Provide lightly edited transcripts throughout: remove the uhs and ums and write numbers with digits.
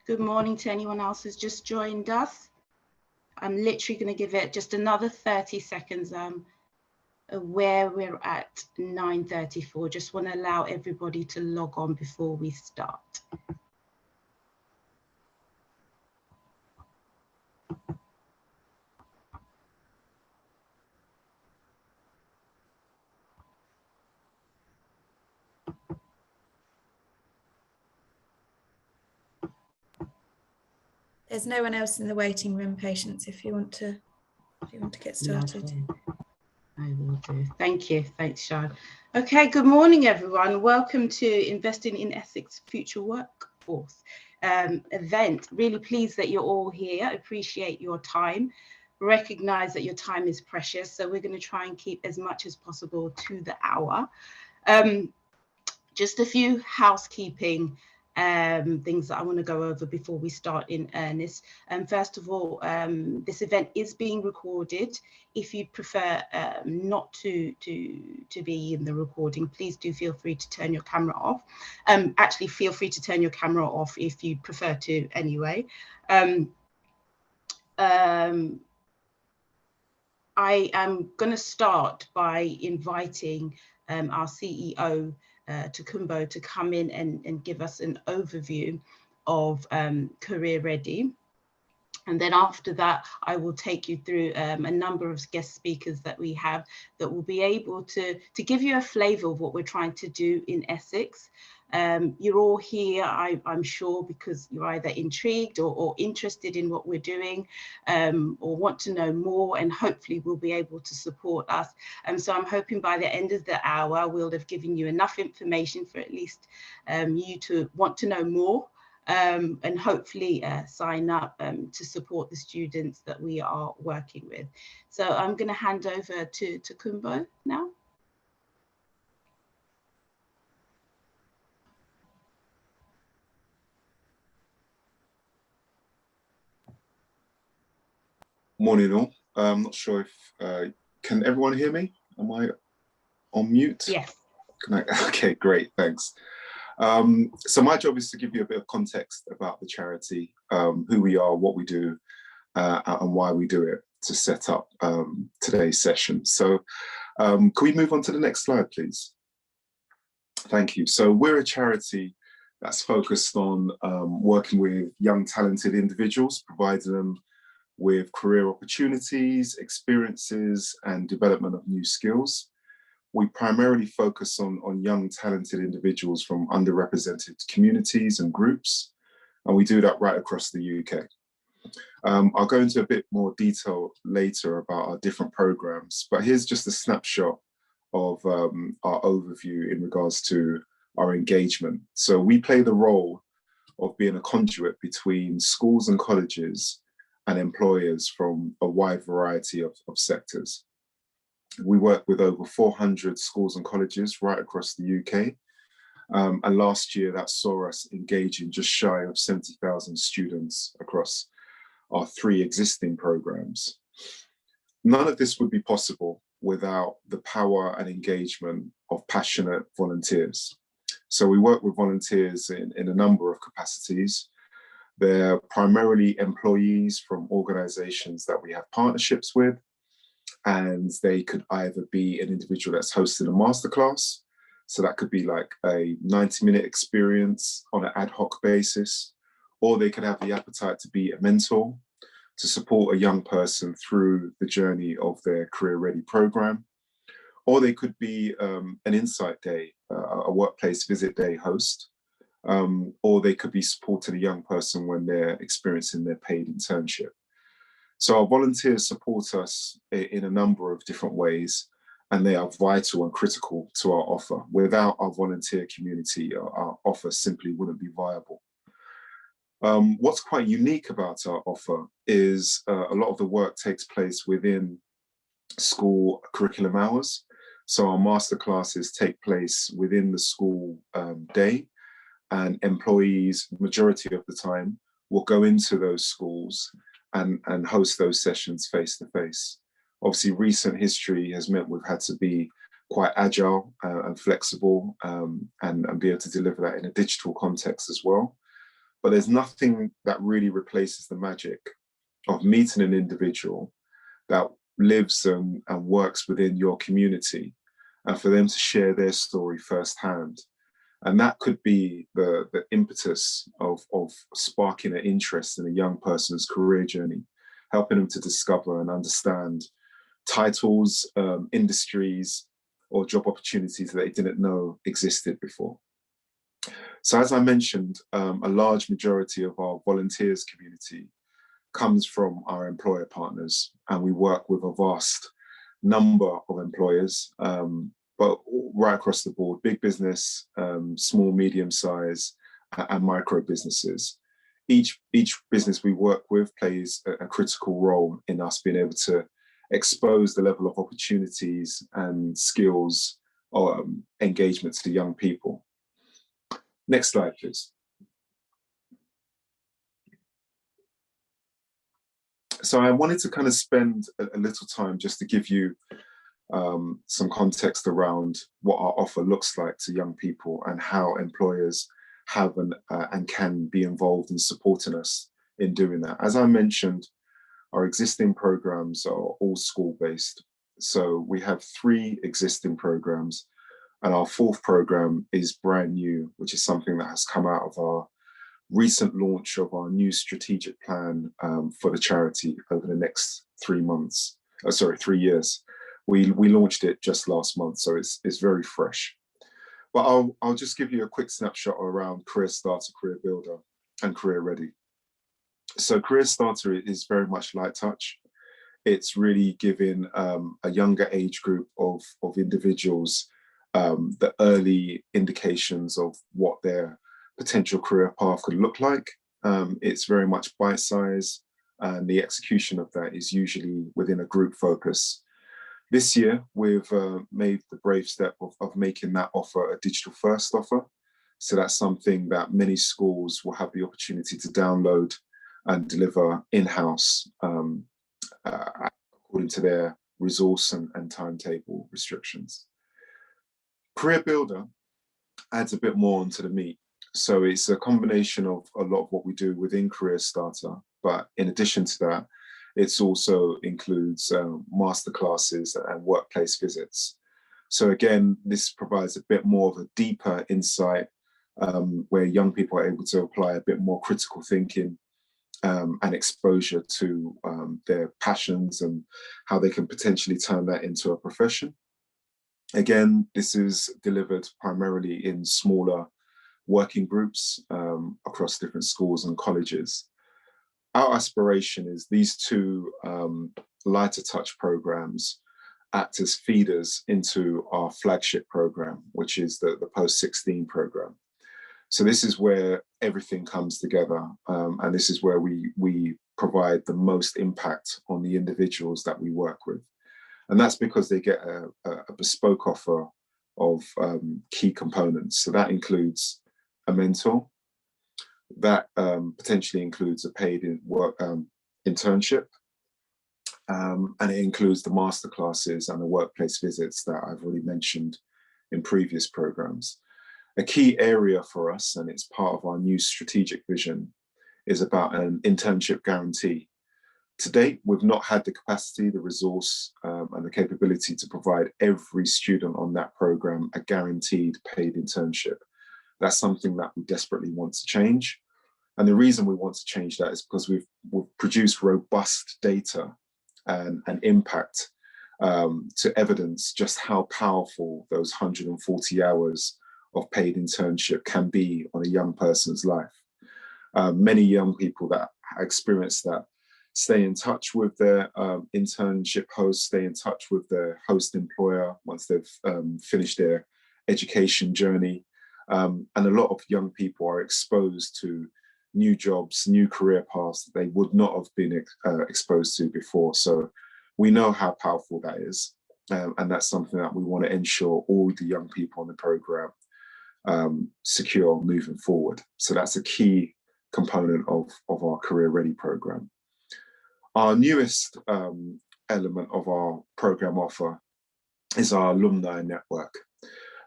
Good morning to anyone else who's just joined us. I'm literally going to give it just another 30 seconds. Where we're at 9:34. Just want to allow everybody to log on before we start. There's no one else in the waiting room, Patience, if you want to get started. Lovely. I will do. Thank you. Thanks, Sean. Okay, good morning, everyone. Welcome to Investing in Essex Future Workforce event. Really pleased that you're all here. Appreciate your time. Recognize that your time is precious, so we're going to try and keep as much as possible to the hour. Just a few housekeeping things that I want to go over before we start in earnest. First of all, this event is being recorded. If you prefer not to be in the recording, please do feel free to turn your camera off. Actually, feel free to turn your camera off if you prefer to anyway. I am going to start by inviting our CEO, Tokunbo, to come in and give us an overview of Career Ready. And then after that, I will take you through a number of guest speakers that we have that will be able to give you a flavour of what we're trying to do in Essex. You're all here, I'm sure, because you're either intrigued or interested in what we're doing, or want to know more, and hopefully will be able to support us. So I'm hoping by the end of the hour, we'll have given you enough information for at least you to want to know more. And hopefully sign up to support the students that we are working with. So I'm going to hand over to Tokunbo now. Morning all. I'm not sure if, can everyone hear me? Am I on mute? Yes. Okay, great, thanks. So my job is to give you a bit of context about the charity, who we are, what we do, and why we do it, to set up today's session. So can we move on to the next slide, please? Thank you. So we're a charity that's focused on working with young, talented individuals, providing them with career opportunities, experiences, and development of new skills. We primarily focus on young, talented individuals from underrepresented communities and groups, and we do that right across the UK. I'll go into a bit more detail later about our different programs, but here's just a snapshot of our overview in regards to our engagement. So we play the role of being a conduit between schools and colleges and employers from a wide variety of sectors. We work with over 400 schools and colleges right across the UK. And last year that saw us engaging just shy of 70,000 students across our 3 existing programs. None of this would be possible without the power and engagement of passionate volunteers. So we work with volunteers in a number of capacities. They're primarily employees from organizations that we have partnerships with, and they could either be an individual that's hosting a masterclass, so that could be like a 90-minute experience on an ad hoc basis, or they could have the appetite to be a mentor, to support a young person through the journey of their Career Ready program, or they could be an insight day, a workplace visit day host, or they could be supporting a young person when they're experiencing their paid internship. So our volunteers support us in a number of different ways, and they are vital and critical to our offer. Without our volunteer community, our offer simply wouldn't be viable. What's quite unique about our offer is a lot of the work takes place within school curriculum hours. So our masterclasses take place within the school day, and employees, majority of the time, will go into those schools and host those sessions face to face. Obviously, recent history has meant we've had to be quite agile and flexible and be able to deliver that in a digital context as well. but there's nothing that really replaces the magic of meeting an individual that lives and works within your community, and for them to share their story firsthand. And that could be the impetus of sparking an interest in a young person's career journey, helping them to discover and understand titles, industries, or job opportunities that they didn't know existed before. So as I mentioned, a large majority of our volunteers community comes from our employer partners, and we work with a vast number of employers, but right across the board, big business, small, medium size, and micro businesses. Each business we work with plays a critical role in us being able to expose the level of opportunities and skills or engagement to young people. Next slide, please. So I wanted to kind of spend a little time just to give you some context around what our offer looks like to young people and how employers have and can be involved in supporting us in doing that. As I mentioned, our existing programs are all school-based. So we have 3 existing programs, and our 4th program is brand new, which is something that has come out of our recent launch of our new strategic plan for the charity over the next 3 years. We launched it just last month, so it's very fresh. But I'll just give you a quick snapshot around Career Starter, Career Builder, and Career Ready. So Career Starter is very much light touch. It's really giving a younger age group of individuals the early indications of what their potential career path could look like. It's very much bite-sized, and the execution of that is usually within a group focus. This year, we've made the brave step of making that offer a digital-first offer. So that's something that many schools will have the opportunity to download and deliver in-house according to their resource and timetable restrictions. Career Builder adds a bit more onto the meat. So it's a combination of a lot of what we do within Career Starter, but in addition to that, it also includes masterclasses and workplace visits. So again, this provides a bit more of a deeper insight where young people are able to apply a bit more critical thinking and exposure to their passions and how they can potentially turn that into a profession. Again, this is delivered primarily in smaller working groups across different schools and colleges. Our aspiration is these 2 lighter touch programs act as feeders into our flagship program, which is the post-16 program. So this is where everything comes together, and this is where we provide the most impact on the individuals that we work with. And that's because they get a bespoke offer of key components. So that includes a mentor, that potentially includes a paid internship, and it includes the masterclasses and the workplace visits that I've already mentioned in previous programs. A key area for us, and it's part of our new strategic vision, is about an internship guarantee. To date, we've not had the capacity, the resource, and the capability to provide every student on that program a guaranteed paid internship. That's something that we desperately want to change. And the reason we want to change that is because we've produced robust data and impact to evidence just how powerful those 140 hours of paid internship can be on a young person's life. Many young people that experience that stay in touch with their internship host, stay in touch with their host employer once they've finished their education journey. And a lot of young people are exposed to new jobs, new career paths that they would not have been exposed to before. So we know how powerful that is. And that's something that we want to ensure all the young people on the program secure moving forward. So that's a key component of our Career Ready program. Our newest element of our program offer is our alumni network.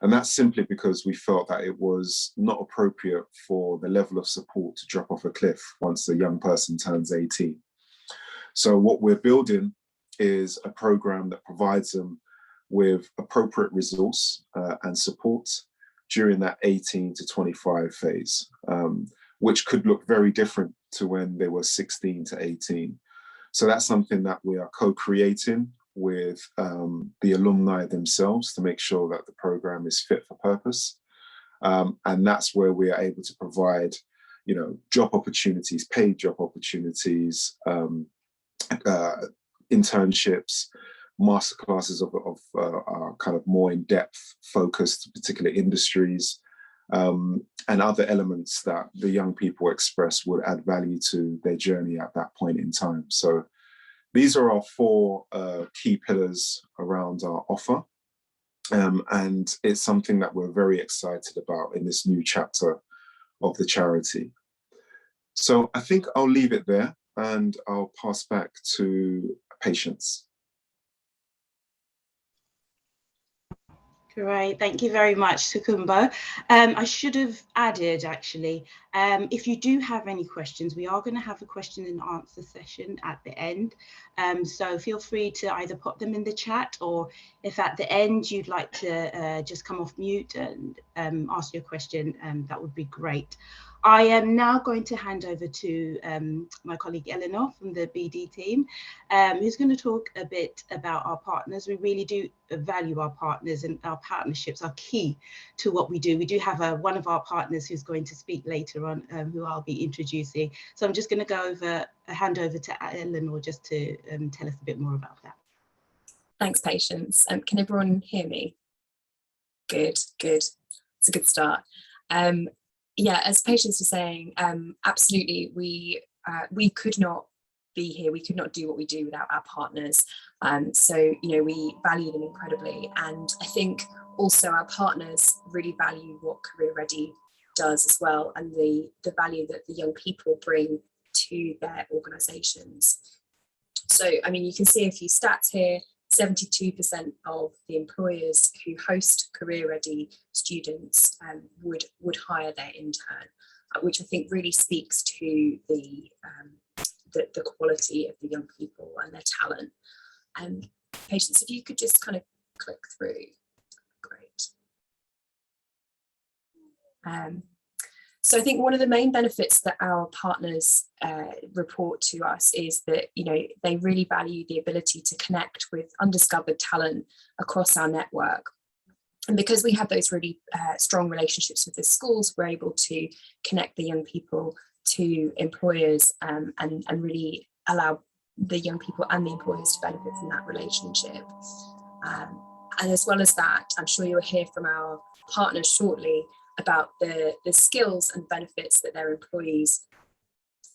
And that's simply because we felt that it was not appropriate for the level of support to drop off a cliff once a young person turns 18. So what we're building is a program that provides them with appropriate resource and support during that 18 to 25 phase, which could look very different to when they were 16 to 18. So that's something that we are co-creating with the alumni themselves to make sure that the program is fit for purpose. And that's where we are able to provide, you know, job opportunities, paid job opportunities, internships, masterclasses of kind of more in-depth focused particular industries, and other elements that the young people express would add value to their journey at that point in time. So these are our four key pillars around our offer. And it's something that we're very excited about in this new chapter of the charity. So I think I'll leave it there and I'll pass back to Patience. Great, thank you very much, Tukumbo. I should have added, actually, if you do have any questions, we are going to have a question and answer session at the end. So feel free to either pop them in the chat, or if at the end you'd like to just come off mute and ask your question, that would be great. I am now going to hand over to my colleague Eleanor from the BD team, who's going to talk a bit about our partners. We really do value our partners, and our partnerships are key to what we do. We do have one of our partners who's going to speak later on, who I'll be introducing. So I'm just going to hand over to Eleanor just to tell us a bit more about that. Thanks, Patience. Can everyone hear me? Good. It's a good start. Yeah, as Patience was saying, absolutely, we could not be here, we could not do what we do without our partners. So, you know, we value them incredibly, and I think also our partners really value what Career Ready does as well, and the value that the young people bring to their organisations. So, I mean, you can see a few stats here. 72% of the employers who host Career Ready students would hire their intern, which I think really speaks to the quality of the young people and their talent. Patience, if you could just kind of click through, great. So I think one of the main benefits that our partners report to us is that, you know, they really value the ability to connect with undiscovered talent across our network. And because we have those really strong relationships with the schools, we're able to connect the young people to employers and really allow the young people and the employers to benefit from that relationship. And as well as that, I'm sure you'll hear from our partners shortly about the skills and benefits that their employees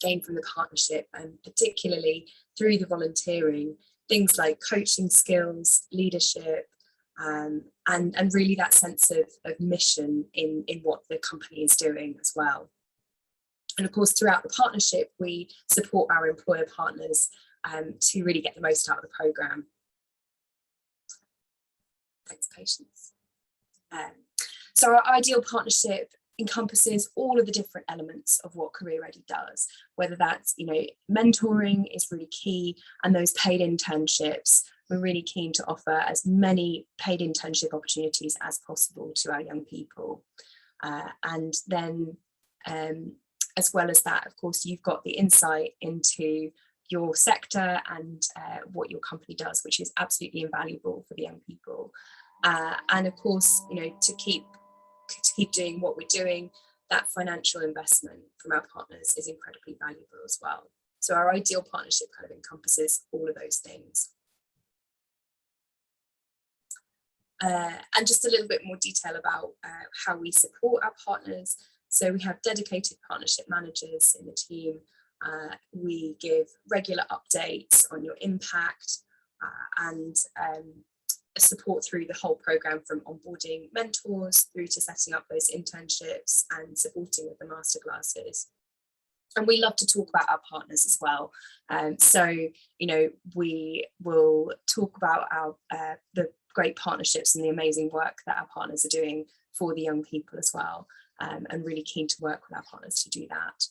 gain from the partnership, and particularly through the volunteering, things like coaching skills, leadership, and really that sense of mission in what the company is doing as well. And of course, throughout the partnership, we support our employer partners to really get the most out of the programme. Thanks, Patience. So our ideal partnership encompasses all of the different elements of what Career Ready does, whether that's, you know, mentoring is really key, and those paid internships. We're really keen to offer as many paid internship opportunities as possible to our young people. And then as well as that, of course, you've got the insight into your sector and what your company does, which is absolutely invaluable for the young people. And of course, you know, to keep doing what we're doing, that financial investment from our partners is incredibly valuable as well. So our ideal partnership kind of encompasses all of those things. And just a little bit more detail about how we support our partners. So we have dedicated partnership managers in the team. We give regular updates on your impact and support through the whole programme, from onboarding mentors through to setting up those internships and supporting with the masterclasses. And we love to talk about our partners as well. So, you know, we will talk about our the great partnerships and the amazing work that our partners are doing for the young people as well, and really keen to work with our partners to do that.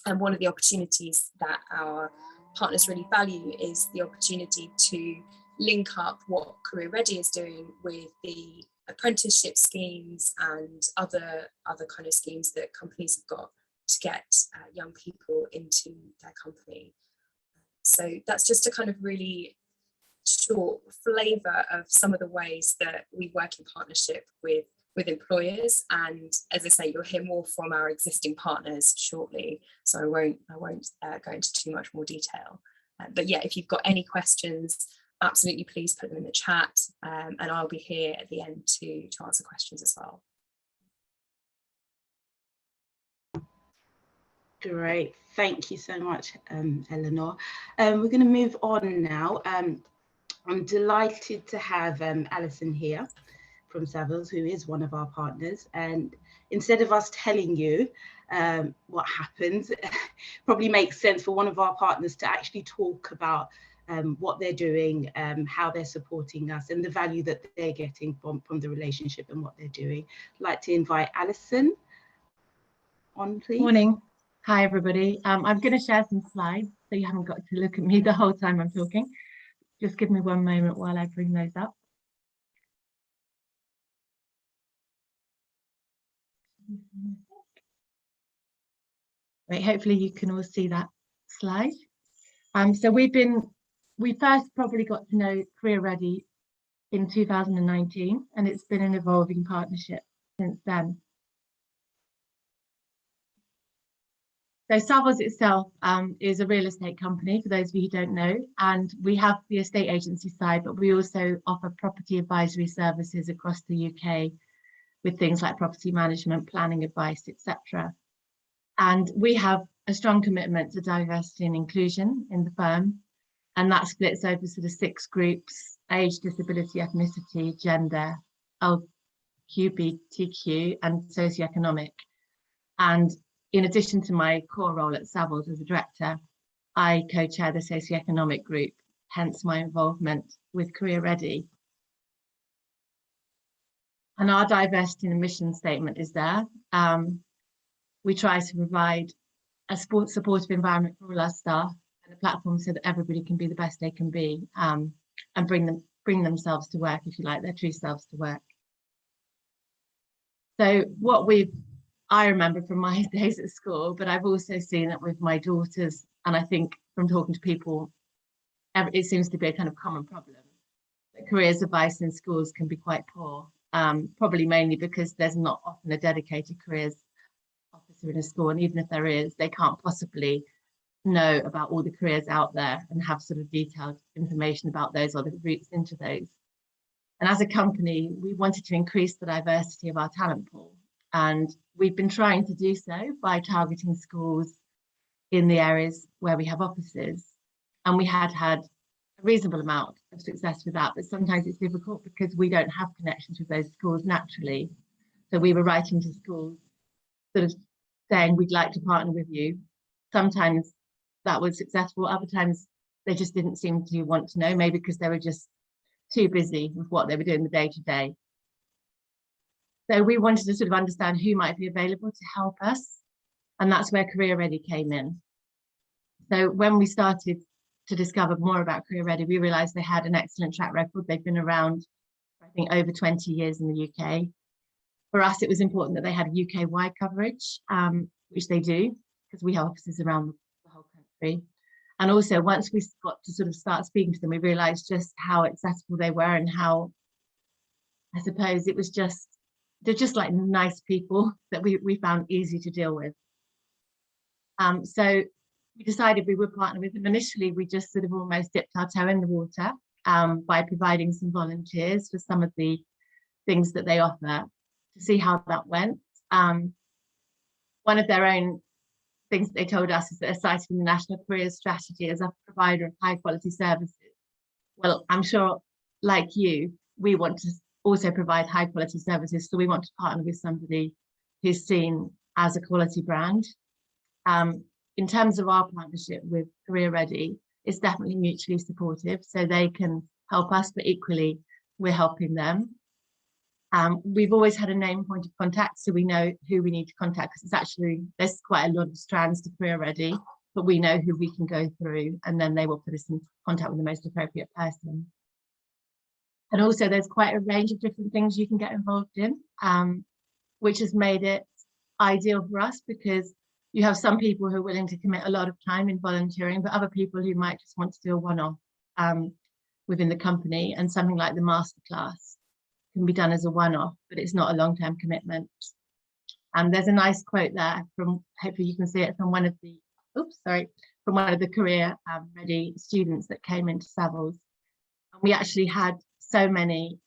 And one of the opportunities that our partners really value is the opportunity to link up what Career Ready is doing with the apprenticeship schemes and other kind of schemes that companies have got to get young people into their company. So that's just a kind of really short flavour of some of the ways that we work in partnership with employers. And as I say, you'll hear more from our existing partners shortly, so I won't go into too much more detail. But yeah, if you've got any questions, absolutely please put them in the chat, and I'll be here at the end to answer questions as well. Great, thank you so much, Eleanor. We're going to move on now. I'm delighted to have Alison here from Savills, who is one of our partners. And instead of us telling you what happens, probably makes sense for one of our partners to actually talk about what they're doing, how they're supporting us, and the value that they're getting from the relationship and what they're doing. I'd like to invite Alison on, please. Morning. Hi, everybody. I'm going to share some slides, so you haven't got to look at me the whole time I'm talking. Just give me one moment while I bring those up. Right, hopefully you can all see that slide. So we first probably got to know Career Ready in 2019, and it's been an evolving partnership since then. So Savills itself is a real estate company, for those of you who don't know, and we have the estate agency side, but we also offer property advisory services across the UK with things like property management, planning advice, etc. And we have a strong commitment to diversity and inclusion in the firm, and that splits over sort of 6 groups: age, disability, ethnicity, gender, LGBTQ, and socioeconomic. And in addition to my core role at Savills as a director, I co-chair the socioeconomic group, hence my involvement with Career Ready. And our diversity and mission statement is there. We try to provide a supportive environment for all our staff and a platform so that everybody can be the best they can be, and bring themselves to work, if you like, their true selves to work. So what I remember from my days at school, but I've also seen it with my daughters, and I think from talking to people, it seems to be a kind of common problem. That careers advice in schools can be quite poor, probably mainly because there's not often a dedicated careers officer in a school, and even if there is, they can't possibly know about all the careers out there and have sort of detailed information about those or the routes into those. And as a company, we wanted to increase the diversity of our talent pool. And we've been trying to do so by targeting schools in the areas where we have offices. And we had a reasonable amount of success with that, but sometimes it's difficult because we don't have connections with those schools naturally. So we were writing to schools sort of saying, we'd like to partner with you. Sometimes that was successful, other times they just didn't seem to want to know, maybe because they were just too busy with what they were doing the day to day. So we wanted to sort of understand who might be available to help us. And that's where Career Ready came in. So when we started to discover more about Career Ready, we realized they had an excellent track record. They've been around, I think, over 20 years in the UK. For us, it was important that they had UK-wide coverage, which they do, because we have offices around the whole country. And also, once we got to sort of start speaking to them, we realized just how accessible they were and how, I suppose, it was just, they're just like nice people that we found easy to deal with. So we decided we would partner with them. Initially, we just sort of almost dipped our toe in the water by providing some volunteers for some of the things that they offer to see how that went. One of their own things that they told us is that they're cited in the National Careers Strategy as a provider of high quality services. Well, I'm sure, like you, we want to also provide high quality services. So we want to partner with somebody who's seen as a quality brand. In terms of our partnership with Career Ready, it's definitely mutually supportive. So they can help us, but equally we're helping them. We've always had a name point of contact, so we know who we need to contact, because it's actually, there's quite a lot of strands to Career Ready, but we know who we can go through, and then they will put us in contact with the most appropriate person. And also there's quite a range of different things you can get involved in, which has made it ideal for us, because you have some people who are willing to commit a lot of time in volunteering, but other people who might just want to do a one-off within the company, and something like the masterclass can be done as a one-off, but it's not a long-term commitment. And there's a nice quote there from, hopefully you can see it, from one of the, from one of the Career Ready students that came into Savills. And we actually had so many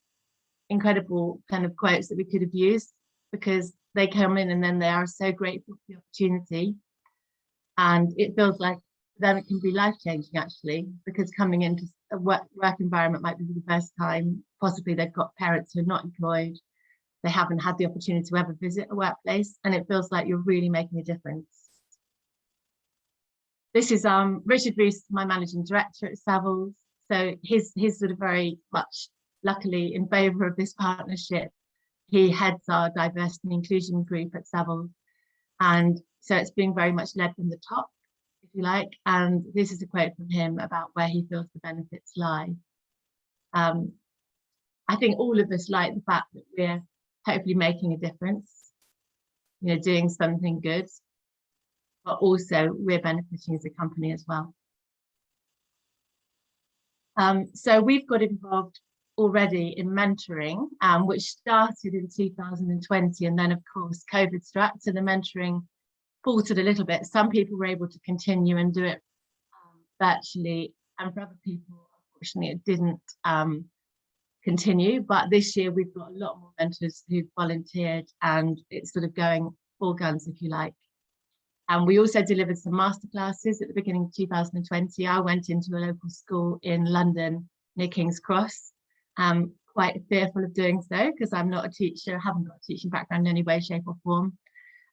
incredible kind of quotes that we could have used, because they come in and then they are so grateful for the opportunity. And it feels like for them it can be life-changing, actually, because coming into a work environment might be the first time, possibly they've got parents who are not employed, they haven't had the opportunity to ever visit a workplace, and it feels like you're really making a difference. This is Richard Rees, my managing director at Savills. So he's sort of very much, luckily, in favour of this partnership. He heads our diversity and inclusion group at Savills, and so it's being very much led from the top, if you like. And this is a quote from him about where he feels the benefits lie. I think all of us like the fact that we're hopefully making a difference, you know, doing something good, but also we're benefiting as a company as well. So we've got involved already in mentoring, which started in 2020, and then of course COVID struck, so the mentoring faltered a little bit. Some people were able to continue and do it virtually, and for other people, unfortunately, it didn't continue. But this year we've got a lot more mentors who've volunteered, and it's sort of going full guns, if you like. And we also delivered some masterclasses at the beginning of 2020. I went into a local school in London near King's Cross. Quite fearful of doing so, because I'm not a teacher, haven't got a teaching background in any way, shape or form.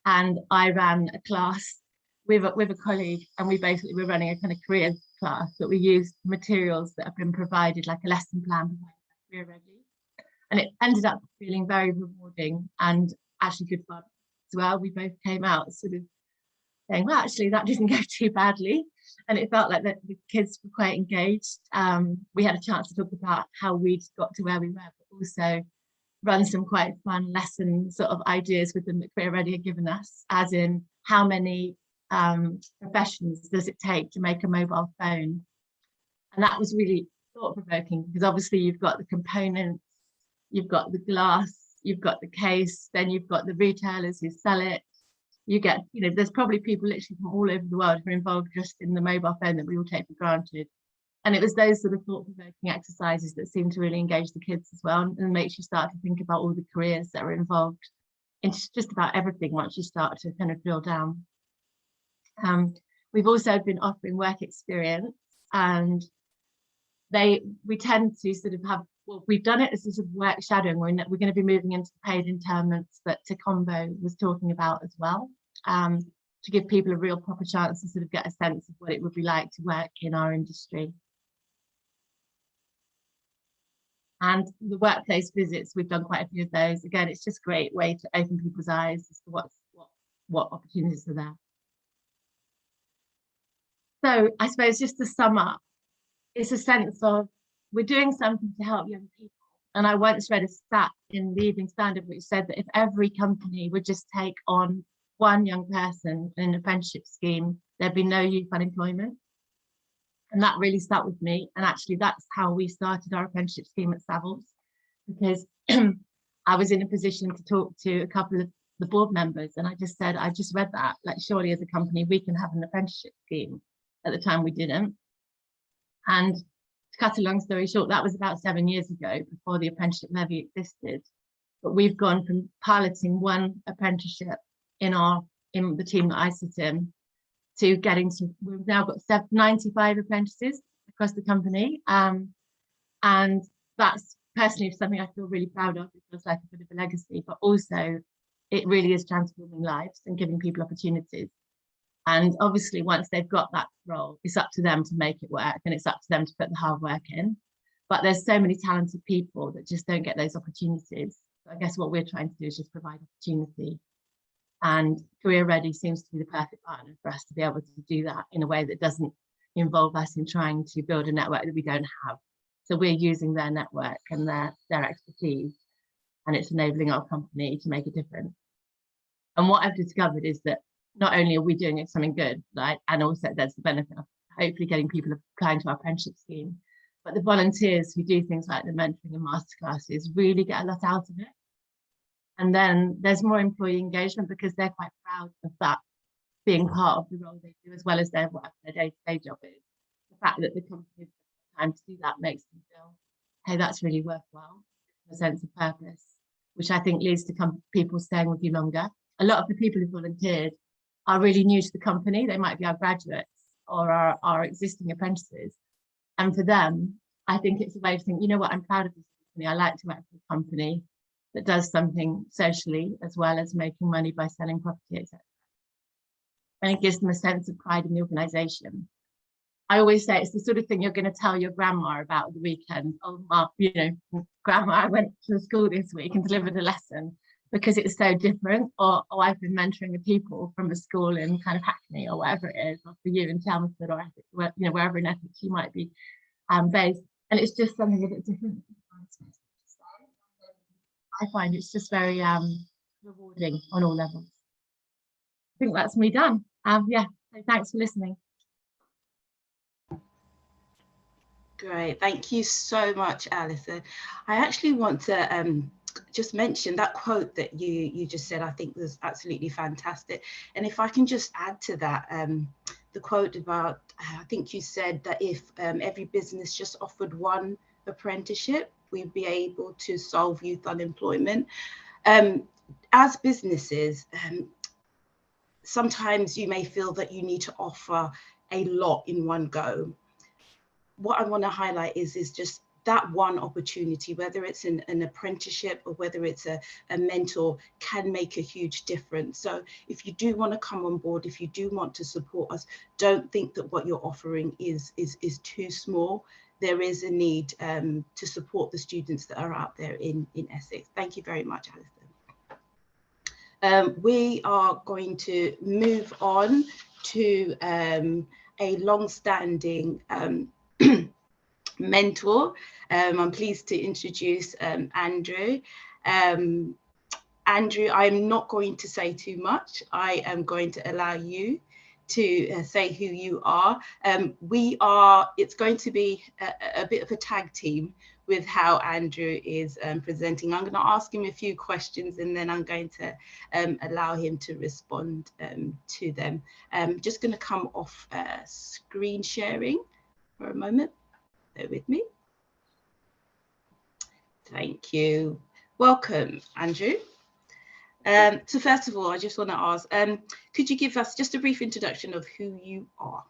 And I ran a class with a colleague, and we basically were running a kind of careers class, but we used materials that have been provided, like a lesson plan by Career Ready. And it ended up feeling very rewarding and actually good fun as well. We both came out sort of saying, well, actually, that didn't go too badly. And it felt like that the kids were quite engaged. We had a chance to talk about how we'd got to where we were, but also run some quite fun lesson sort of ideas with them that Career Ready had given us, as in how many professions does it take to make a mobile phone? And that was really thought-provoking, because obviously you've got the components, you've got the glass, you've got the case, then you've got the retailers who sell it. You get, you know, there's probably people literally from all over the world who are involved just in the mobile phone that we all take for granted. And it was those sort of thought-provoking exercises that seem to really engage the kids as well, and makes you start to think about all the careers that are involved in just about everything once you start to kind of drill down. We've also been offering work experience, and we tend to sort of have, well, we've done it as a sort of work shadowing. We're going to be moving into paid internments that Combo was talking about as well, to give people a real proper chance to sort of get a sense of what it would be like to work in our industry. And the workplace visits, we've done quite a few of those. Again, it's just a great way to open people's eyes as to what opportunities are there. So I suppose just to sum up, it's a sense of we're doing something to help young people. And I once read a stat in the Evening Standard which said that if every company would just take on one young person in an apprenticeship scheme, there'd be no youth unemployment. And that really stuck with me. And actually, that's how we started our apprenticeship scheme at Savills, because I was in a position to talk to a couple of the board members, and I just said, I just read that, like, surely as a company we can have an apprenticeship scheme. At the time we didn't. And to cut a long story short, that was about 7 years ago, before the apprenticeship levy existed. But we've gone from piloting one apprenticeship in the team that I sit in, to getting to, we've now got 95 apprentices across the company. And that's personally something I feel really proud of. It feels like a bit of a legacy, but also it really is transforming lives and giving people opportunities. And obviously, once they've got that role, it's up to them to make it work, and it's up to them to put the hard work in. But there's so many talented people that just don't get those opportunities. So I guess what we're trying to do is just provide opportunity. And Career Ready seems to be the perfect partner for us to be able to do that in a way that doesn't involve us in trying to build a network that we don't have. So we're using their network and their expertise, and it's enabling our company to make a difference. And what I've discovered is that not only are we doing something good, right, and also there's the benefit of hopefully getting people applying to our apprenticeship scheme, but the volunteers who do things like the mentoring and masterclasses really get a lot out of it. And then there's more employee engagement because they're quite proud of that being part of the role they do, as well as whatever their day-to-day job is. The fact that the company has time to do that makes them feel, hey, that's really worthwhile, a sense of purpose, which I think leads to people staying with you longer. A lot of the people who volunteered are really new to the company. They might be our graduates or our existing apprentices. And for them, I think it's a way of thinking, you know what, I'm proud of this company. I like to work for a company that does something socially as well as making money by selling property, etc. And it gives them a sense of pride in the organisation. I always say it's the sort of thing you're going to tell your grandma about at the weekend. Oh, Mark, you know, Grandma, I went to school this week and delivered a lesson, because it's so different. Or I've been mentoring the people from a school in kind of Hackney or whatever it is, or for you in Chelmsford or Essex, you know, wherever in Essex you might be based. And it's just something a bit different. I find it's just very rewarding on all levels. I think that's me done. Yeah, so thanks for listening. Great, thank you so much, Alison. I actually want to just mention that quote that you just said. I think was absolutely fantastic. And if I can just add to that, the quote about, I think you said that if every business just offered one apprenticeship, we'd be able to solve youth unemployment. As businesses, sometimes you may feel that you need to offer a lot in one go. What I want to highlight is just that one opportunity, whether it's an apprenticeship or whether it's a mentor, can make a huge difference. So if you do want to come on board, if you do want to support us, don't think that what you're offering is too small. There is a need to support the students that are out there in Essex. Thank you very much, Alison. We are going to move on to a long-standing mentor. I'm pleased to introduce Andrew. Andrew, I'm not going to say too much. I am going to allow you to say who you are. It's going to be a bit of a tag team with how Andrew is presenting. I'm going to ask him a few questions and then I'm going to allow him to respond to them. I'm just going to come off screen sharing for a moment. Bear with me. Thank you. Welcome, Andrew. So first of all, I just want to ask, could you give us just a brief introduction of who you are?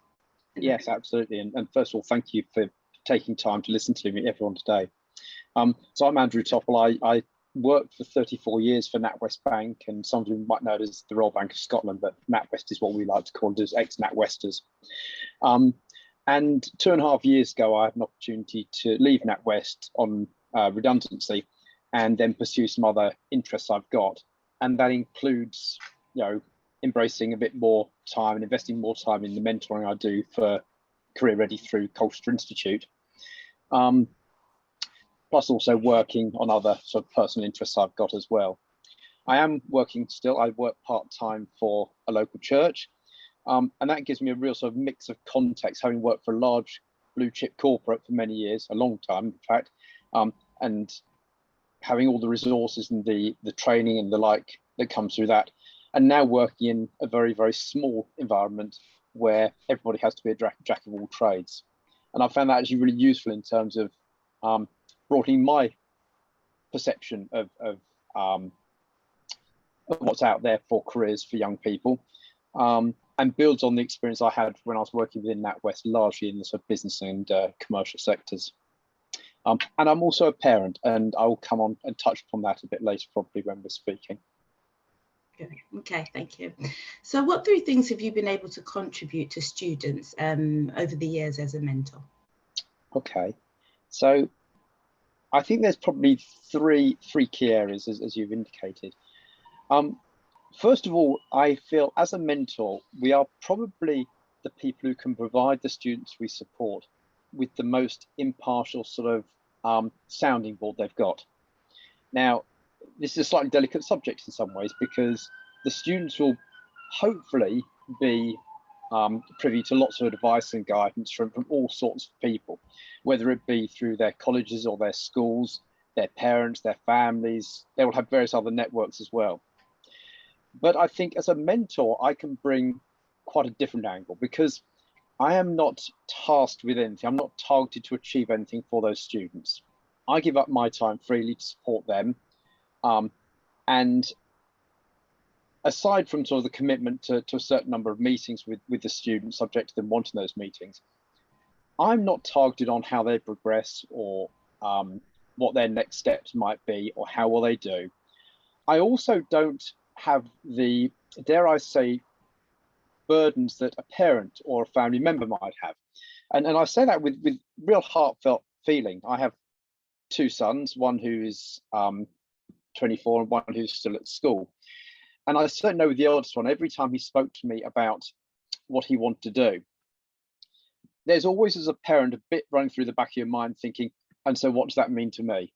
Yes, absolutely. And first of all, thank you for taking time to listen to me, everyone, today. So I'm Andrew Topple. I worked for 34 years for NatWest Bank, and some of you might know it as the Royal Bank of Scotland, but NatWest is what we like to call it as ex-NatWesters. And 2.5 years ago, I had an opportunity to leave NatWest on redundancy and then pursue some other interests I've got. And that includes, you know, embracing a bit more time and investing more time in the mentoring I do for Career Ready through Colchester Institute. Plus also working on other sort of personal interests I've got as well. I am working still. I work part-time for a local church. And that gives me a real sort of mix of context, having worked for a large blue chip corporate for many years, a long time, in fact, and having all the resources and the training and the like that comes through that, and now working in a very, very small environment where everybody has to be a jack of all trades. And I found that actually really useful in terms of broadening my perception of what's out there for careers for young people. And builds on the experience I had when I was working within NatWest, largely in the sort of business and commercial sectors. And I'm also a parent, and I will come on and touch upon that a bit later, probably when we're speaking. Okay, thank you. So what 3 things have you been able to contribute to students over the years as a mentor? Okay, so I think there's probably three key areas, as you've indicated. First of all, I feel as a mentor, we are probably the people who can provide the students we support with the most impartial sort of sounding board they've got. Now, this is a slightly delicate subject in some ways, because the students will hopefully be privy to lots of advice and guidance from all sorts of people, whether it be through their colleges or their schools, their parents, their families. They will have various other networks as well. But I think as a mentor, I can bring quite a different angle, because I am not tasked with anything. I'm not targeted to achieve anything for those students. I give up my time freely to support them. And aside from sort of the commitment to a certain number of meetings with the students, subject to them wanting those meetings, I'm not targeted on how they progress or what their next steps might be or how well they do. I also don't have the, dare I say, burdens that a parent or a family member might have. And I say that with real heartfelt feeling. I have two sons, one who's 24 and one who's still at school. And I certainly know with the oldest one, every time he spoke to me about what he wanted to do, there's always, as a parent, a bit running through the back of your mind thinking, and so what does that mean to me?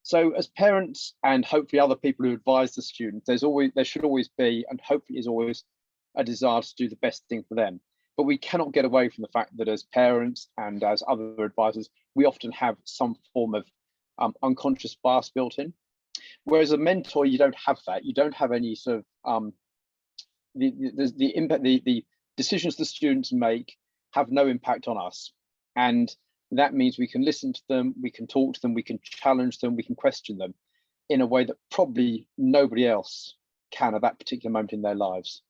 So as parents, and hopefully other people who advise the students, there should always be, and hopefully is always, a desire to do the best thing for them. But we cannot get away from the fact that as parents and as other advisors, we often have some form of unconscious bias built in. Whereas a mentor, you don't have that. You don't have any sort of the impact. The decisions the students make have no impact on us, and that means we can listen to them, we can talk to them, we can challenge them, we can question them in a way that probably nobody else can at that particular moment in their lives.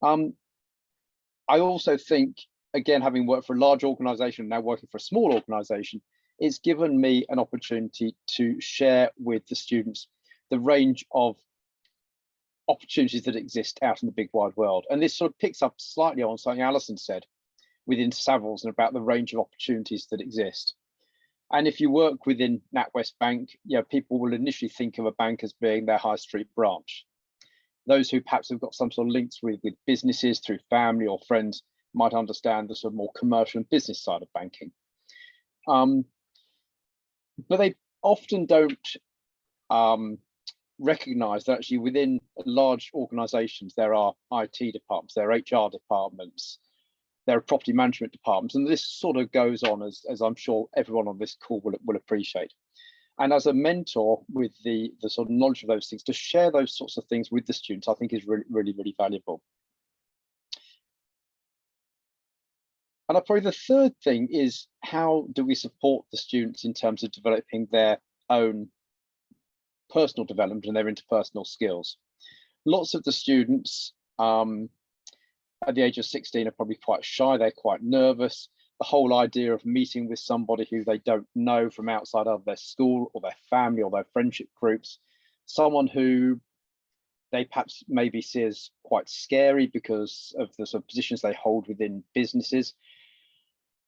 I also think, again, having worked for a large organization, now working for a small organization, it's given me an opportunity to share with the students the range of opportunities that exist out in the big wide world. And this sort of picks up slightly on something Alison said within Savills and about the range of opportunities that exist. And if you work within NatWest Bank, people will initially think of a bank as being their high street branch. Those who perhaps have got some sort of links with businesses through family or friends might understand the sort of more commercial and business side of banking. But they often don't recognize that actually within large organizations, there are IT departments, there are HR departments, there are property management departments, and this sort of goes on as I'm sure everyone on this call will appreciate. And as a mentor with the sort of knowledge of those things, to share those sorts of things with the students, I think is really valuable. And probably the third thing is, how do we support the students in terms of developing their own personal development and their interpersonal skills? Lots of the students at the age of 16 are probably quite shy, they're quite nervous. The whole idea of meeting with somebody who they don't know from outside of their school or their family or their friendship groups, someone who they perhaps maybe see as quite scary because of the sort of positions they hold within businesses.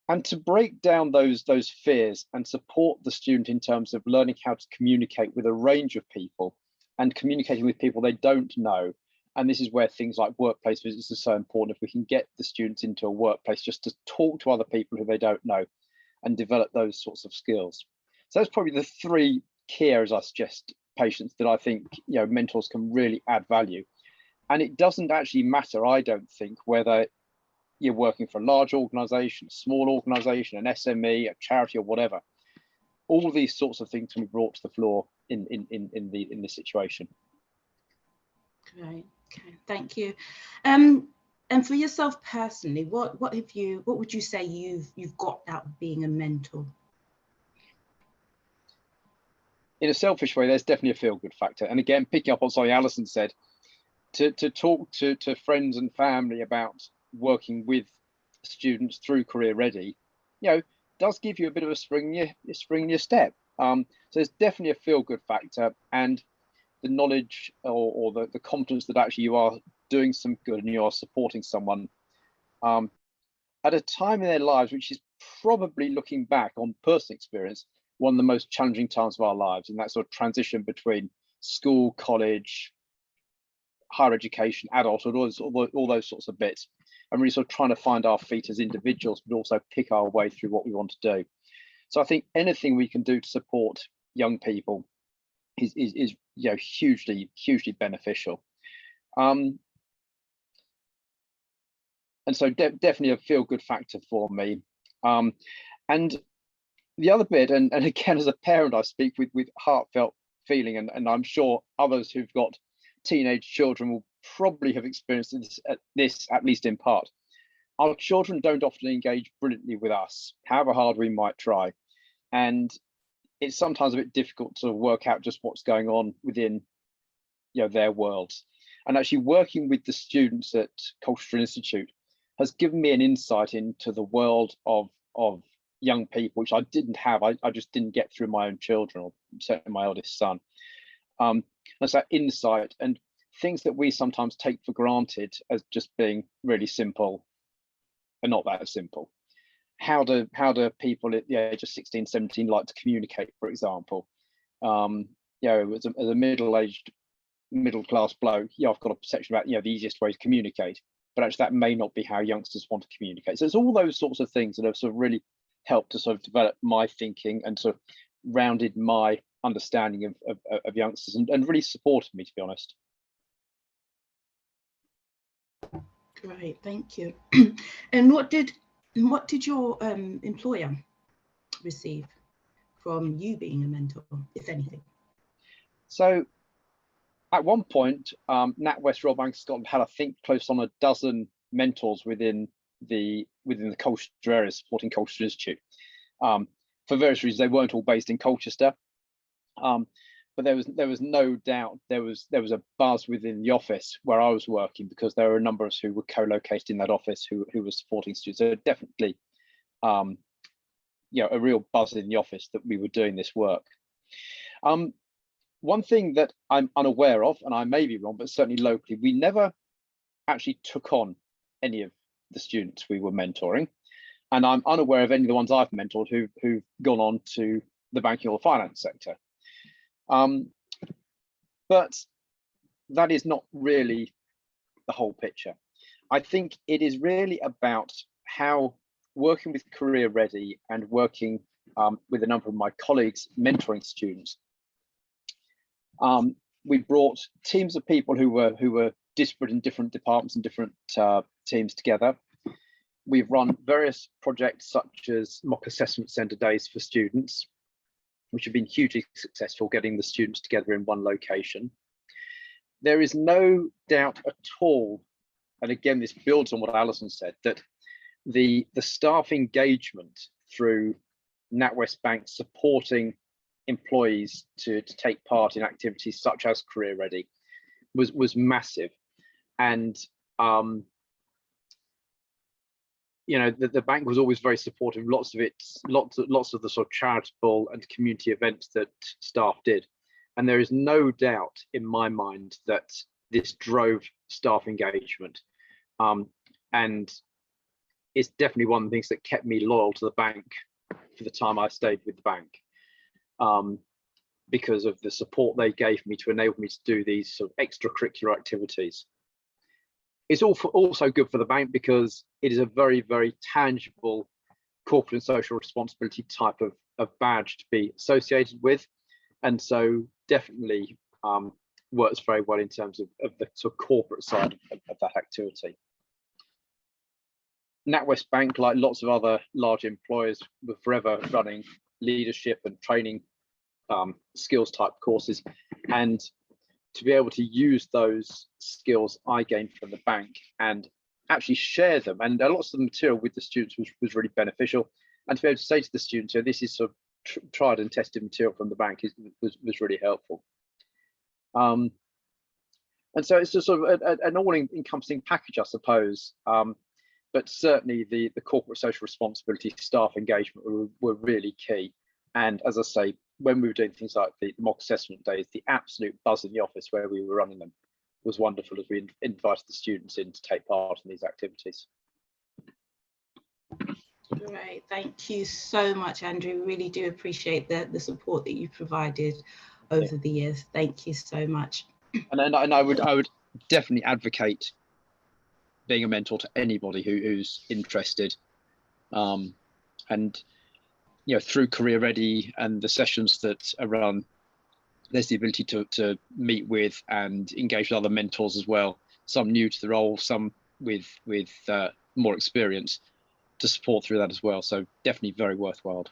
And to break down those fears and support the student in terms of learning how to communicate with a range of people and communicating with people they don't know. And this is where things like workplace visits are so important. If we can get the students into a workplace just to talk to other people who they don't know and develop those sorts of skills. So that's probably the three key areas I suggest patients that I think mentors can really add value. And it doesn't actually matter, I don't think, whether you're working for a large organization, a small organization, an SME, a charity, or whatever. All these sorts of things can be brought to the floor in this situation. Great. Okay, thank you. And for yourself personally, what would you say you've got out of being a mentor? In a selfish way, there's definitely a feel-good factor. And again, picking up on something Alison said, to talk to friends and family about working with students through Career Ready, does give you a bit of a spring in your step. So there's definitely a feel-good factor, and the knowledge or the confidence that actually you are doing some good and you are supporting someone at a time in their lives which is probably, looking back on personal experience, one of the most challenging times of our lives, and that sort of transition between school, college, higher education, adulthood, all those sorts of bits, and really sort of trying to find our feet as individuals, but also pick our way through what we want to do. So I think anything we can do to support young people is hugely beneficial. And so definitely a feel-good factor for me. And the other bit, and again, as a parent, I speak with heartfelt feeling, and I'm sure others who've got teenage children will probably have experienced this at least in part. Our children don't often engage brilliantly with us, however hard we might try. And it's sometimes a bit difficult to work out just what's going on within their worlds. And actually working with the students at Cultural Institute has given me an insight into the world of young people, which I didn't have. I just didn't get through my own children, or certainly my eldest son. That's that insight and things that we sometimes take for granted as just being really simple are not that simple. How do people at the age of 16, 17 like to communicate, for example? As a middle-aged, middle-class bloke, I've got a perception about the easiest way to communicate, but actually that may not be how youngsters want to communicate. So it's all those sorts of things that have sort of really helped to sort of develop my thinking and sort of rounded my understanding of youngsters and really supported me, to be honest. Great, thank you. And what did your employer receive from you being a mentor, if anything? So at one point, NatWest Royal Bank of Scotland had, I think, close on a dozen mentors within the Colchester area supporting Cultural Institute. For various reasons, they weren't all based in Colchester, but there was no doubt there was a buzz within the office where I was working, because there were a number of us who were co-located in that office who were supporting students. So definitely, a real buzz in the office that we were doing this work. One thing that I'm unaware of, and I may be wrong, but certainly locally, we never actually took on any of the students we were mentoring. And I'm unaware of any of the ones I've mentored who've gone on to the banking or finance sector. But that is not really the whole picture. I think it is really about how working with Career Ready and working with a number of my colleagues mentoring students, we brought teams of people who were disparate in different departments and different teams together. We've run various projects such as mock assessment centre days for students, which have been hugely successful, getting the students together in one location. There is no doubt at all, and again, this builds on what Alison said, that the staff engagement through NatWest Bank supporting employees to take part in activities such as Career Ready was massive. And the bank was always very supportive. Lots of the sort of charitable and community events that staff did, and there is no doubt in my mind that this drove staff engagement, and it's definitely one of the things that kept me loyal to the bank for the time I stayed with the bank, because of the support they gave me to enable me to do these sort of extracurricular activities. It's also good for the bank because it is a very, very tangible corporate and social responsibility type of badge to be associated with. And so definitely works very well in terms of the sort of corporate side of that activity. NatWest Bank, like lots of other large employers, were forever running leadership and training skills type courses, and to be able to use those skills I gained from the bank and actually share them, and lots of the material with the students was really beneficial. And to be able to say to the students, this is sort of tried and tested material from the bank was really helpful. And so it's just sort of an all-encompassing package, I suppose. But certainly the corporate social responsibility, staff engagement were really key. And as I say, when we were doing things like the mock assessment days, the absolute buzz in the office where we were running them was wonderful, as we invited the students in to take part in these activities. Great, thank you so much, Andrew. We really do appreciate the support that you provided over the years. Thank you so much. And I would definitely advocate being a mentor to anybody who's interested. And through Career Ready and the sessions that are run, there's the ability to meet with and engage with other mentors as well. Some new to the role, some with more experience, to support through that as well. So definitely very worthwhile.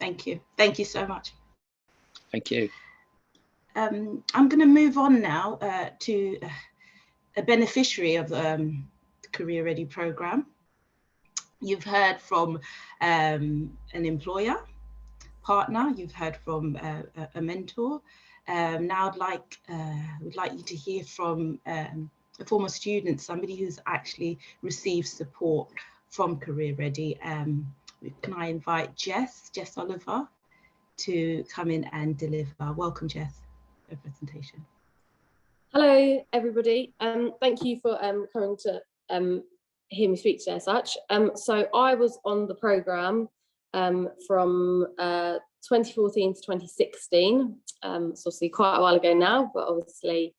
Thank you. Thank you so much. Thank you. I'm going to move on now to a beneficiary of the Career Ready programme. You've heard from an employer, partner, you've heard from a mentor. Now would like you to hear from a former student, somebody who's actually received support from Career Ready. Can I invite Jess Oliver to come in and deliver? Welcome, Jess, for a presentation. Hello, everybody. Thank you for coming to hear me speak today as such. So I was on the programme from 2014 to 2016. So obviously quite a while ago now, but obviously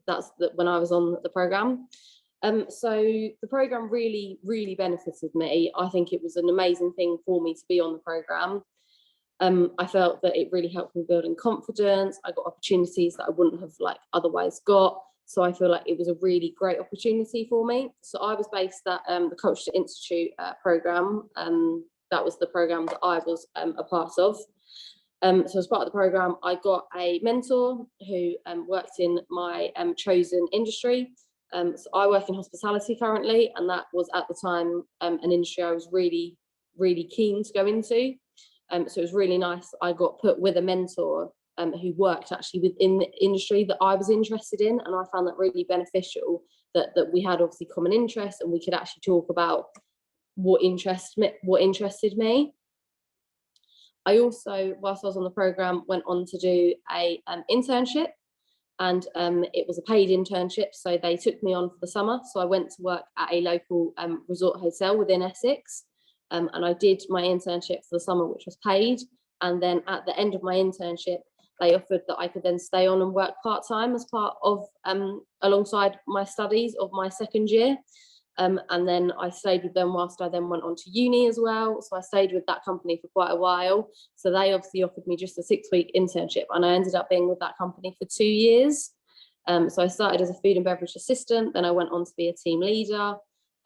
that's when I was on the programme. So the programme really, really benefited me. I think it was an amazing thing for me to be on the programme. I felt that it really helped me building confidence. I got opportunities that I wouldn't have otherwise got. So I feel like it was a really great opportunity for me. So I was based at the Culture Institute programme. That was the programme that I was a part of. So as part of the programme, I got a mentor who worked in my chosen industry. So I work in hospitality currently, and that was at the time an industry I was really, really keen to go into. So it was really nice. I got put with a mentor who worked actually within the industry that I was interested in, and I found that really beneficial that we had obviously common interests and we could actually talk about what interested me. I also, whilst I was on the programme, went on to do a internship, and it was a paid internship, so they took me on for the summer. So I went to work at a local resort hotel within Essex. And I did my internship for the summer, which was paid. And then at the end of my internship, they offered that I could then stay on and work part-time as part of, alongside my studies of my second year. And then I stayed with them whilst I then went on to uni as well. So I stayed with that company for quite a while. So they obviously offered me just a 6-week internship, and I ended up being with that company for 2 years. So I started as a food and beverage assistant, then I went on to be a team leader.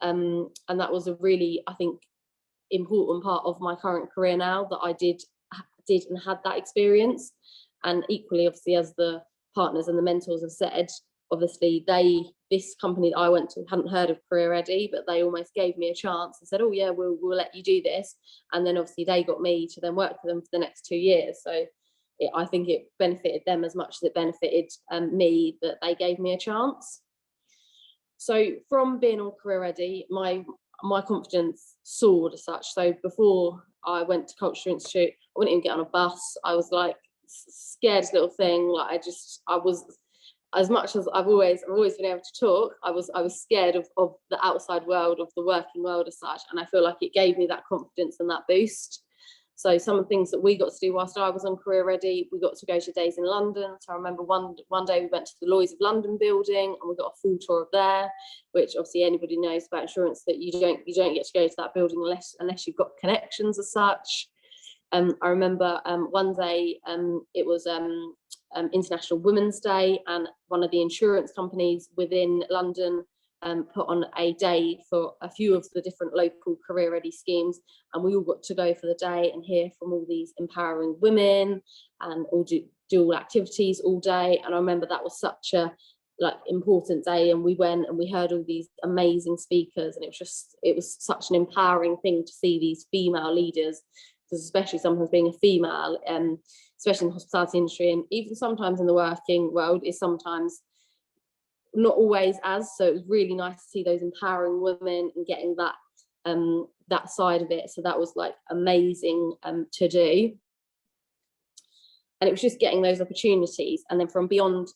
And that was a really, I think, important part of my current career now, that I did and had that experience. And equally, obviously, as the partners and the mentors have said, obviously this company that I went to hadn't heard of Career Ready, but they almost gave me a chance and said, oh yeah, we'll let you do this. And then obviously they got me to then work for them for the next 2 years. So I think it benefited them as much as it benefited me that they gave me a chance. So from being on Career Ready, my confidence soared as such. So before I went to Culture Institute, I wouldn't even get on a bus. I was like scared little thing. I was, as much as I've always been able to talk, I was scared of the outside world, of the working world as such. And I feel like it gave me that confidence and that boost. So some of the things that we got to do whilst I was on Career Ready, we got to go to days in London. So I remember one day we went to the Lloyd's of London building and we got a full tour of there, which obviously anybody knows about insurance that you don't get to go to that building unless you've got connections as such. I remember one day it was International Women's Day, and one of the insurance companies within London put on a day for a few of the different local Career Ready schemes, and we all got to go for the day and hear from all these empowering women and all do all activities all day. And I remember that was such a important day, and we went and we heard all these amazing speakers, and it was such an empowering thing to see these female leaders, because especially sometimes being a female, especially in the hospitality industry and even sometimes in the working world, is sometimes not always as. So it was really nice to see those empowering women and getting that side of it. So that was amazing to do. And it was just getting those opportunities. And then from beyond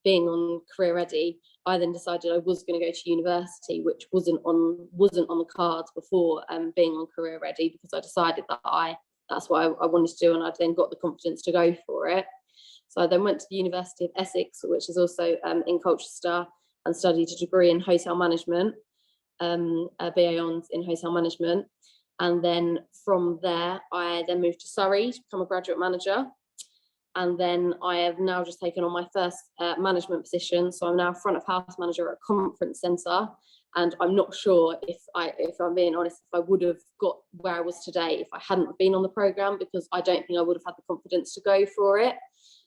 being on Career Ready, I then decided I was going to go to university, which wasn't on the cards before being on Career Ready, because I decided that that's what I wanted to do, and I then got the confidence to go for it. So I then went to the University of Essex, which is also in Colchester, and studied a degree in hotel management, a BA Hons in hotel management. And then from there, I then moved to Surrey to become a graduate manager. And then I have now just taken on my first management position. So I'm now front of house manager at a conference centre. And I'm not sure if I'm being honest, if I would have got where I was today if I hadn't been on the programme, because I don't think I would have had the confidence to go for it,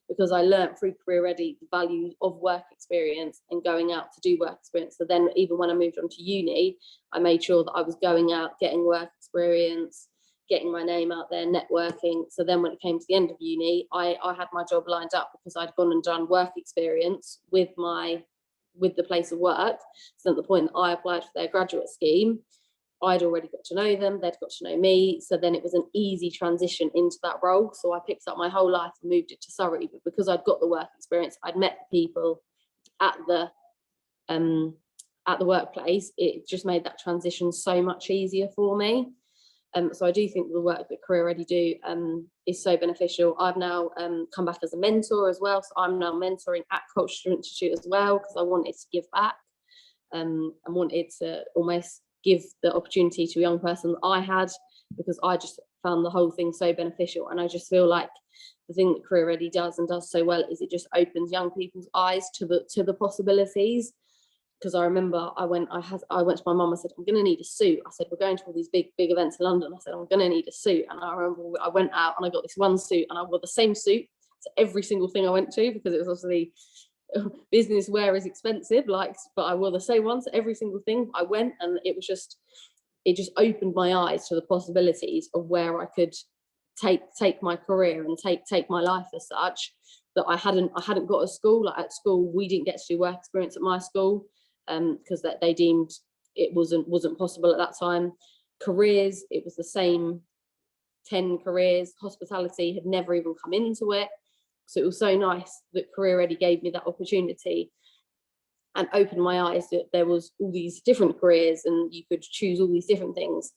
because I learned through Career Ready the value of work experience and going out to do work experience. So then even when I moved on to uni, I made sure that I was going out, getting work experience, getting my name out there, networking. So then when it came to the end of uni, I had my job lined up because I'd gone and done work experience with the place of work. So at the point that I applied for their graduate scheme, I'd already got to know them, they'd got to know me. So then it was an easy transition into that role. So I picked up my whole life and moved it to Surrey. But because I'd got the work experience, I'd met the people at the workplace, it just made that transition so much easier for me. So I do think the work that Career Ready do is so beneficial. I've now come back as a mentor as well. So I'm now mentoring at Colchester Institute as well, because I wanted to give back and wanted to almost give the opportunity to a young person that I had, because I just found the whole thing so beneficial. And I just feel like the thing that Career Ready does and does so well is it just opens young people's eyes to the possibilities. Because I remember I went to my mum, I said, I'm going to need a suit. I said, we're going to all these big events in London. I said, I'm going to need a suit. And I remember I went out and I got this one suit, and I wore the same suit to every single thing I went to, because it was obviously business wear is expensive, but I wore the same ones every single thing I went, and it just opened my eyes to the possibilities of where I could take my career and take my life as such, that I hadn't got at school. Like at school, we didn't get to do work experience at my school, because they deemed it wasn't possible at that time. Careers, it was the same 10 careers. Hospitality had never even come into it. So it was so nice that Career Ready gave me that opportunity and opened my eyes that there was all these different careers and you could choose all these different things.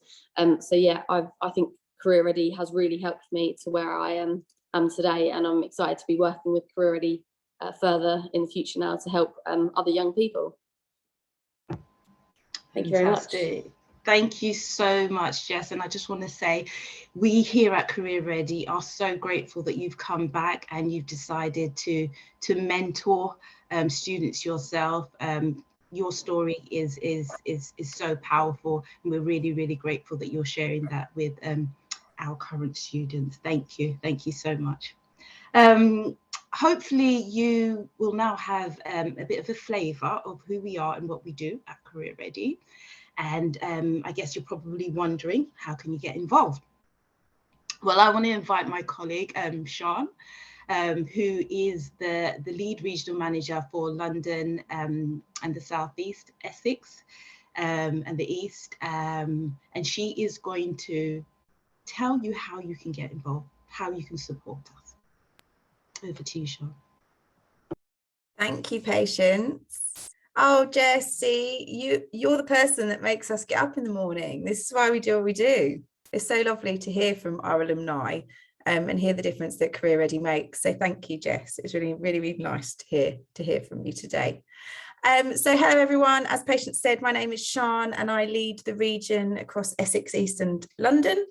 So yeah, I think Career Ready has really helped me to where I am today, and I'm excited to be working with Career Ready further in the future now to help other young people. Thank you very much. Thank you so much, Jess. And I just want to say, we here at Career Ready are so grateful that you've come back and you've decided to mentor students yourself. Your story is so powerful, and we're really grateful that you're sharing that with our current students. Thank you so much. Hopefully you will now have a bit of a flavour of who we are and what we do at Career Ready. And I guess you're probably wondering, how can you get involved? Well, I want to invite my colleague, Sean, who is the lead regional manager for London and the Southeast, Essex and the East. And she is going to tell you how you can get involved, how you can support us. Over to you, Sean. Thank you, Patience. Oh, Jessie, you're the person that makes us get up in the morning. This is why we do what we do. It's so lovely to hear from our alumni and hear the difference that Career Ready makes. So thank you, Jess. It's really nice to hear from you today. So hello, everyone. As Patience said, my name is Sian and I lead the region across Essex, East and London.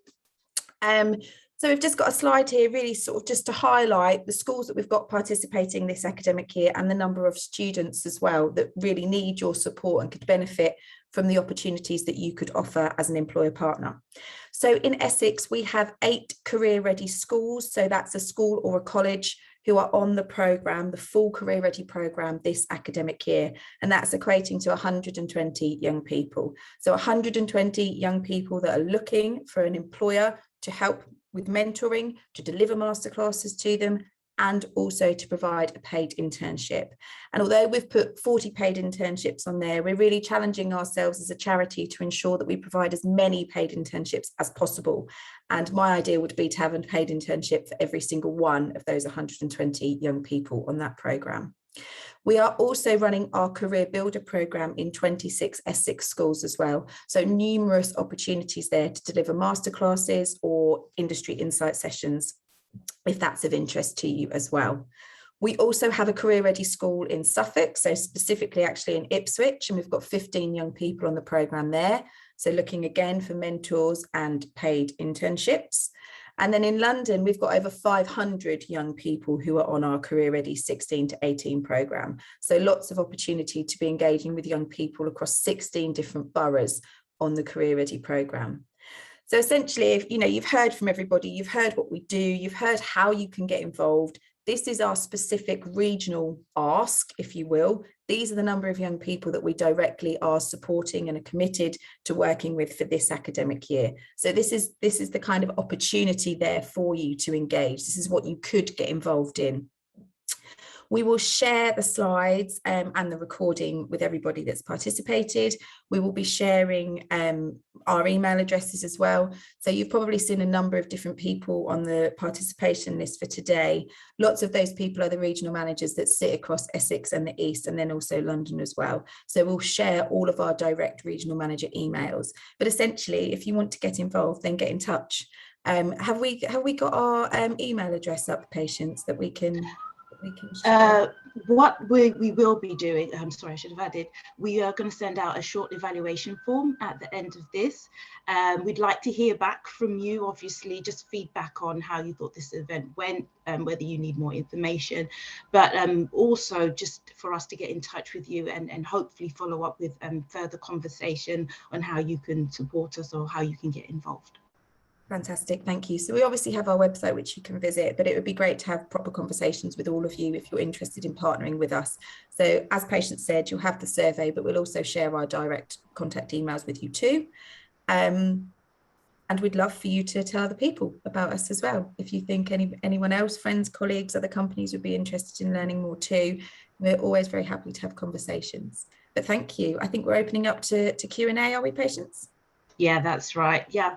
So we've just got a slide here, really sort of just to highlight the schools that we've got participating this academic year and the number of students as well that really need your support and could benefit from the opportunities that you could offer as an employer partner. So in Essex, we have 8 Career Ready schools. So that's a school or a college who are on the programme, the full Career Ready programme this academic year. And that's equating to 120 young people. So 120 young people that are looking for an employer to help with mentoring, to deliver masterclasses to them, and also to provide a paid internship. And although we've put 40 paid internships on there, we're really challenging ourselves as a charity to ensure that we provide as many paid internships as possible. And my idea would be to have a paid internship for every single one of those 120 young people on that programme. We are also running our Career Builder programme in 26 Essex schools as well. So numerous opportunities there to deliver masterclasses or industry insight sessions, if that's of interest to you as well. We also have a Career Ready school in Suffolk, so specifically actually in Ipswich, and we've got 15 young people on the programme there. So looking again for mentors and paid internships. And then in London, we've got over 500 young people who are on our Career Ready 16 to 18 programme. So lots of opportunity to be engaging with young people across 16 different boroughs on the Career Ready programme. So essentially, if you've heard from everybody, you've heard what we do, you've heard how you can get involved. This is our specific regional ask, if you will. These are the number of young people that we directly are supporting and are committed to working with for this academic year. So this is the kind of opportunity there for you to engage. This is what you could get involved in. We will share the slides and the recording with everybody that's participated. We will be sharing our email addresses as well. So you've probably seen a number of different people on the participation list for today. Lots of those people are the regional managers that sit across Essex and the East, and then also London as well. So we'll share all of our direct regional manager emails. But essentially, if you want to get involved, then get in touch. Have we got our email address up, Patience, that we can share? What we will be doing, I'm sorry, I should have added, we are going to send out a short evaluation form at the end of this. We'd like to hear back from you, obviously, just feedback on how you thought this event went, whether you need more information, but also just for us to get in touch with you and hopefully follow up with further conversation on how you can support us or how you can get involved. Fantastic, thank you. So we obviously have our website which you can visit, but it would be great to have proper conversations with all of you if you're interested in partnering with us. So as Patience said, you'll have the survey, but we'll also share our direct contact emails with you too. And we'd love for you to tell other people about us as well. If you think anyone else, friends, colleagues, other companies would be interested in learning more too, we're always very happy to have conversations. But thank you. I think we're opening up to Q&A, are we, Patience? Yeah, that's right. Yeah.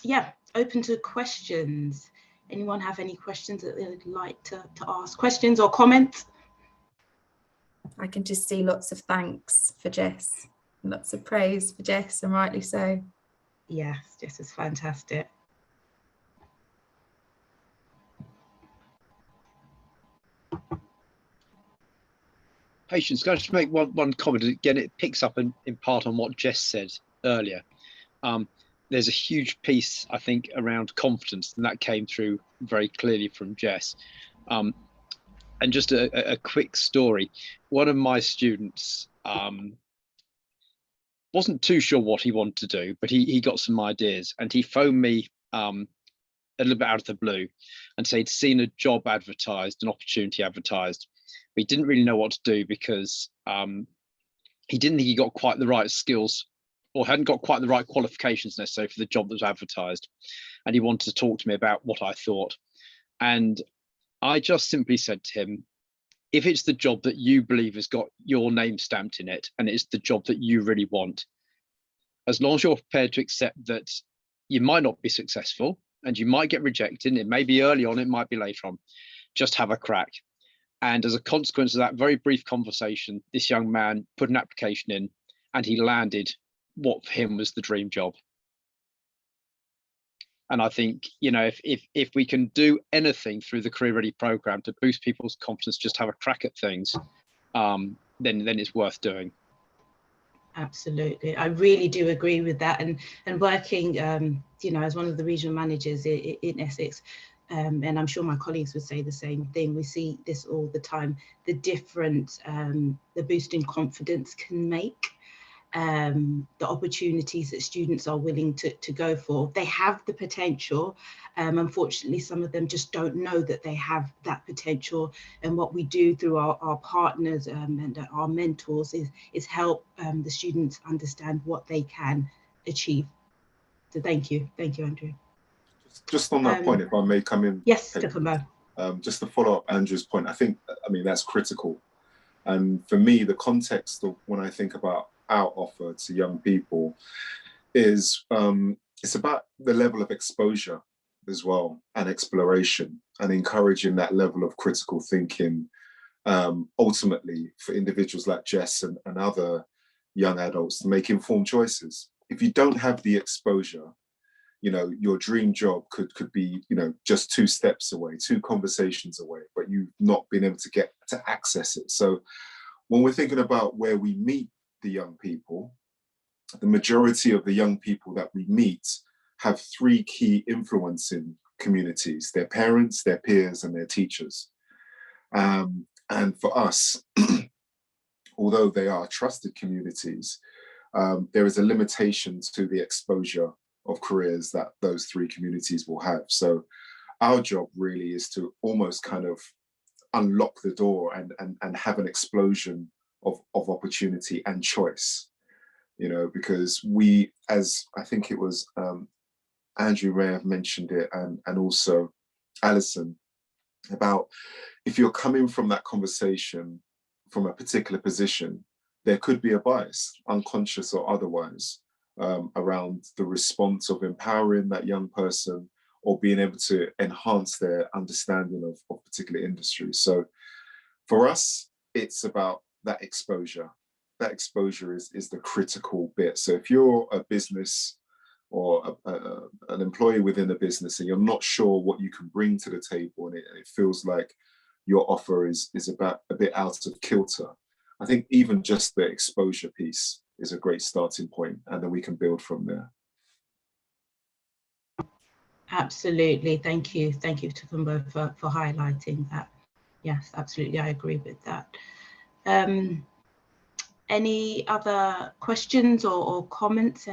Yeah, open to questions. Anyone have any questions that they'd like to ask? Questions or comments? I can just see lots of thanks for Jess, lots of praise for Jess, and rightly so. Yes, Jess is fantastic. Patience, can I just make one comment? Again, it picks up in part on what Jess said earlier. There's a huge piece, I think, around confidence, and that came through very clearly from Jess. And just a quick story. One of my students wasn't too sure what he wanted to do, but he got some ideas, and he phoned me a little bit out of the blue and said he'd seen a job advertised, an opportunity advertised, but he didn't really know what to do because he didn't think he got quite the right skills or hadn't got quite the right qualifications necessary for the job that was advertised. And he wanted to talk to me about what I thought. And I just simply said to him, if it's the job that you believe has got your name stamped in it, and it's the job that you really want, as long as you're prepared to accept that you might not be successful and you might get rejected, it may be early on, it might be later on, just have a crack. And as a consequence of that very brief conversation, this young man put an application in and he landed what for him was the dream job. And I think, if we can do anything through the Career Ready program to boost people's confidence, just have a crack at things, then it's worth doing. Absolutely, I really do agree with that. And working, as one of the regional managers in Essex, and I'm sure my colleagues would say the same thing. We see this all the time. The difference the boost in confidence can make. The opportunities that students are willing to go for. They have the potential. Unfortunately, some of them just don't know that they have that potential. And what we do through our partners and our mentors is help the students understand what they can achieve. So thank you, Andrew. Just on that point, if I may come in. Yes, Takumbo. Just to follow up Andrew's point, I mean, that's critical. And for me, the context of when I think about our offer to young people is it's about the level of exposure as well, and exploration, and encouraging that level of critical thinking ultimately for individuals like Jess and other young adults to make informed choices. If you don't have the exposure, you know, your dream job could be, you know, just 2 steps away, 2 conversations away, but you've not been able to get to access it. So when we're thinking about where we meet the young people, the majority of the young people that we meet have 3 key influencing communities: their parents, their peers, and their teachers. And for us, although they are trusted communities, there is a limitation to the exposure of careers that those 3 communities will have. So our job really is to almost kind of unlock the door and have an explosion of opportunity and choice, you know, because we, as I think it was Andrew may have mentioned it, and also Alison, about if you're coming from that conversation from a particular position, there could be a bias, unconscious or otherwise, around the response of empowering that young person or being able to enhance their understanding of particular industries. So for us, it's about that exposure. That exposure is the critical bit. So if you're a business or an employee within a business and you're not sure what you can bring to the table, and it feels like your offer is about a bit out of kilter, I think even just the exposure piece is a great starting point, and then we can build from there. Absolutely. Thank you. Thank you, Tukumbo, for highlighting that. Yes, absolutely. I agree with that. Any other questions or comments?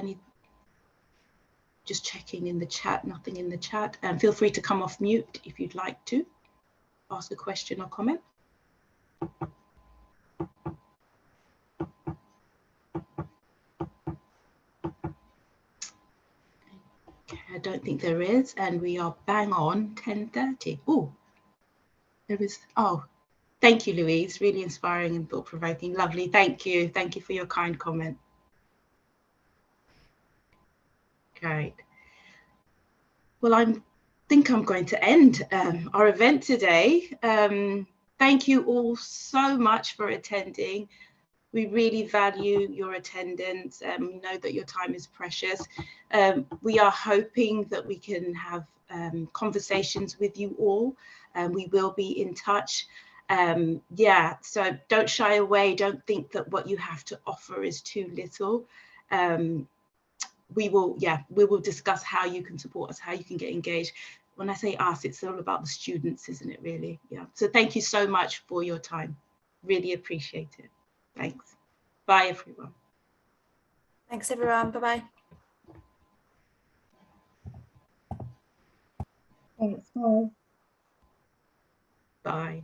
Just checking in the chat, nothing in the chat. And feel free to come off mute if you'd like to ask a question or comment. Okay, I don't think there is, and we are bang on 10:30. Oh, there is. Oh, thank you, Louise. Really inspiring and thought-provoking. Lovely. Thank you. Thank you for your kind comment. Great. Well, I think I'm going to end our event today. Thank you all so much for attending. We really value your attendance. We know that your time is precious. We are hoping that we can have conversations with you all. We will be in touch. Yeah, so don't shy away. Don't think that what you have to offer is too little. We will discuss how you can support us, how you can get engaged. When I say us, it's all about the students, isn't it, really? Yeah. So thank you so much for your time. Really appreciate it. Thanks. Bye, everyone. Thanks, everyone. Bye-bye. Thanks, bye. Bye.